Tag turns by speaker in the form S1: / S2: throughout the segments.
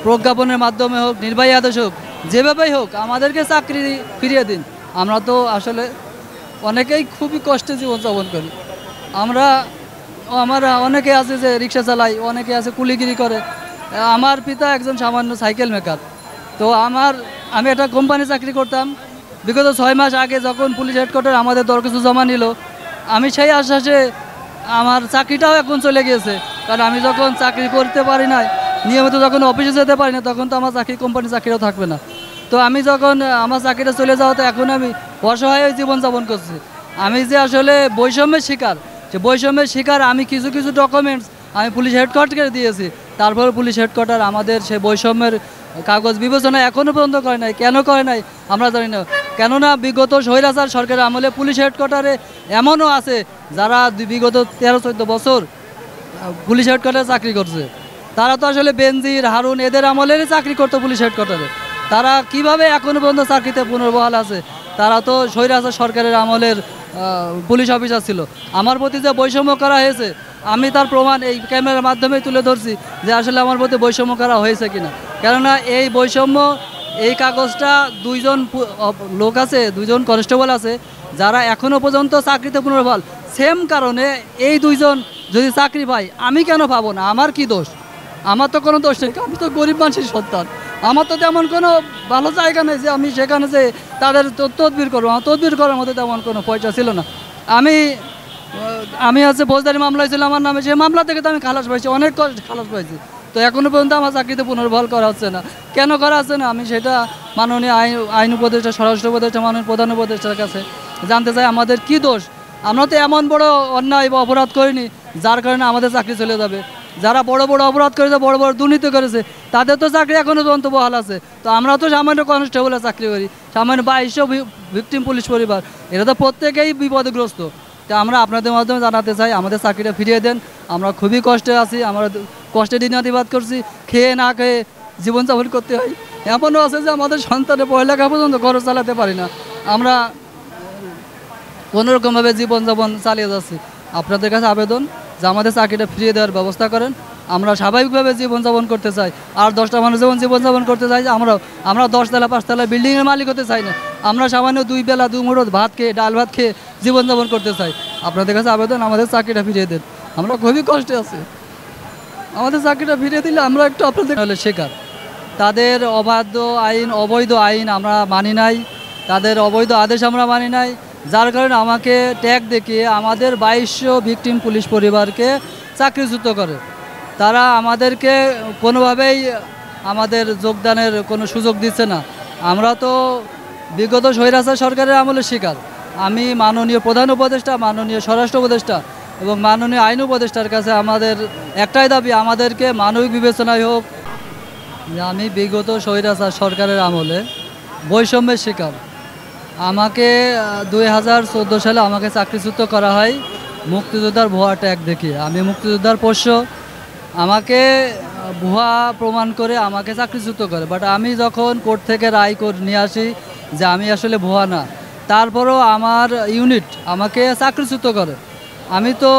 S1: প্রজ্ঞাপনের মাধ্যমে হোক, নির্বাহী আদেশ হোক, যেভাবেই হোক আমাদেরকে চাকরি ফিরিয়ে দিন। আমরা তো আসলে অনেকেই খুবই কষ্টে জীবনযাপন করি। আমরা অনেকে আছে যে রিক্সা চালাই, অনেকে আছে কুলিগিরি করে। আমার পিতা একজন সামান্য সাইকেল মেকার। তো আমি একটা কোম্পানি চাকরি করতাম। বিগত 6 মাস আগে যখন পুলিশ হেডকোয়ার্টার আমাদের দরখাস্ত জমা নিল, আমি সেই আশ্বাসে আমার চাকরিটাও এখন চলে গিয়েছে। কারণ আমি যখন চাকরি করতে পারি না, নিয়মিত যখন অফিসে যেতে পারি না, তখন তো আমার কোম্পানি চাকরিও থাকবে না। তো আমি যখন আমার চাকরিটা চলে যাওয়াতে এখন আমি অসহায় জীবনযাপন করছি। আমি যে আসলে বৈষম্যের শিকার, যে বৈষম্যের শিকার আমি কিছু কিছু ডকুমেন্টস আমি পুলিশ হেডকোয়ার্টারকে দিয়েছি। তারপর পুলিশ হেডকোয়ার্টার আমাদের সেই বৈষম্যের কাগজ বিবেচনা এখনও পর্যন্ত করে নাই। কেন করে নাই আমরা জানি না। কেননা বিগত স্বৈরাচার সরকারের আমলে পুলিশ হেডকোয়ার্টারে এমনও আছে যারা বিগত 13-14 বছর পুলিশ হেডকোয়ার্টারে চাকরি করছে। তারা তো আসলে বেনজির, হারুন এদের আমলেরই চাকরি করতো পুলিশ হেডকোয়ার্টারে। তারা কিভাবে এখনও পর্যন্ত চাকরিতে পুনর্বহাল আছে? তারা তো স্বৈরাচার সরকারের আমলের পুলিশ অফিসার ছিল। আমার প্রতি যে বৈষম্য করা হয়েছে, আমি তার প্রমাণ এই ক্যামেরার মাধ্যমে তুলে ধরছি যে আসলে আমার প্রতি বৈষম্য করা হয়েছে কিনা। কেননা এই বৈষম্য, এই কাগজটা দুইজন লোক আছে, দুইজন কনস্টেবল আছে যারা এখনও পর্যন্ত চাকরিতে পুনর্বহাল। সেম কারণে এই দুইজন যদি চাকরি পায়, আমি কেন পাবো না? আমার কি দোষ? আমার তো কোনো দোষ নেই, আমি তো গরিব মানুষের সন্তান। আমার তো তেমন কোনো ভালো জায়গা নেই যে আমি সেখানে যে তাদের তদবির করবো। আমার তদবির করার মধ্যে তেমন কোনো পয়সা ছিল না। আমি আছে ফৌজদারি মামলা হয়েছিল আমার নামে, সেই মামলা থেকে তো আমি খালাস পাইছি, অনেক খালাস পাইছি। তো এখনও পর্যন্ত আমার চাকরিতে পুনর্বহাল করা হচ্ছে না। কেন করা হচ্ছে না আমি সেটা মাননীয় আইন উপদেষ্টা, স্বরাষ্ট্র উপদেষ্টা, মাননীয় প্রধান উপদেষ্টার কাছে জানতে চাই আমাদের কি দোষ। আমরা তো এমন বড় অন্যায় বা অপরাধ করিনি যার কারণে আমাদের চাকরি চলে যাবে। যারা বড় বড় অপরাধ করেছে, বড় বড় দুর্নীতি করেছে, তাদের তো চাকরি এখনও পর্যন্ত বহাল আছে। তো আমরা তো সামান্য কনস্টেবলের চাকরি করি, সামান্য 2200 ভিকটিম পুলিশ পরিবার, এরা তো প্রত্যেকেই বিপদগ্রস্ত। তা আমরা আপনাদের মাধ্যমে জানাতে চাই আমাদের চাকরিটা ফিরিয়ে দেন। আমরা খুবই কষ্টে আছি, আমরা কষ্টে দিনাতিপাত করছি, খেয়ে না খেয়ে জীবনযাপন করতে হয়। এমনও আছে যে আমাদের সন্তানের পড়ালেখা পর্যন্ত খরচ চালাতে পারি না। আমরা কোনোরকমভাবে জীবনযাপন চালিয়ে যাচ্ছি। আপনাদের কাছে আবেদন যে আমাদের চাকরিটা ফিরিয়ে দেওয়ার ব্যবস্থা করেন। আমরা স্বাভাবিকভাবে জীবনযাপন করতে চাই, আর 10টা মানুষ যেমন জীবনযাপন করতে চাই, আমরা 10 তলা 5 তলা বিল্ডিংয়ের মালিক হতে চাই না। আমরা সামান্য 2 বেলা 2 মুঠো ভাত খেয়ে, ডাল ভাত খেয়ে জীবনযাপন করতে চাই। আপনাদের কাছে আবেদন আমাদের চাকরিটা ফিরিয়ে দেন। আমরা খুবই কষ্টে আছি, আমাদের চাকরিটা ফিরিয়ে দিলে আমরা একটু আপনাদের হলে শেখার। তাদের অবাধ্য আইন, অবৈধ আইন আমরা মানি নাই, তাদের অবৈধ আদেশ আমরা মানি নাই, যার কারণে আমাকে ট্যাগ দেখিয়ে আমাদের 2200 ভিকটিম পুলিশ পরিবারকে চাকরিচ্যুত করে। তারা আমাদেরকে কোনোভাবেই আমাদের যোগদানের কোনো সুযোগ দিচ্ছে না। আমরা তো বিগত স্বৈরাচার সরকারের আমলের শিকার। আমি মাননীয় প্রধান উপদেষ্টা, মাননীয় স্বরাষ্ট্র উপদেষ্টা এবং মাননীয় আইন উপদেষ্টার কাছে আমাদের একটাই দাবি, আমাদেরকে মানবিক বিবেচনায় হোক। আমি বিগত স্বৈরাচার সরকারের আমলে বৈষম্যের শিকার। আমাকে 2014 সালে আমাকে চাকরিচ্যুত করা হয় মুক্তিযোদ্ধার ভুয়া ট্যাগ দেখিয়ে। আমি মুক্তিযোদ্ধার পোষ্য, আমাকে ভুয়া প্রমাণ করে আমাকে চাকরিচ্যুত করে। বাট আমি যখন কোর্ট থেকে রায় নিয়ে আসি যে আমি আসলে ভুয়া না, তারপরও আমার ইউনিট আমাকে চাকরিচ্যুত করে। আমি তো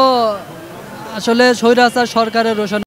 S1: আসলে স্বৈরাচার সরকারের রোষানলে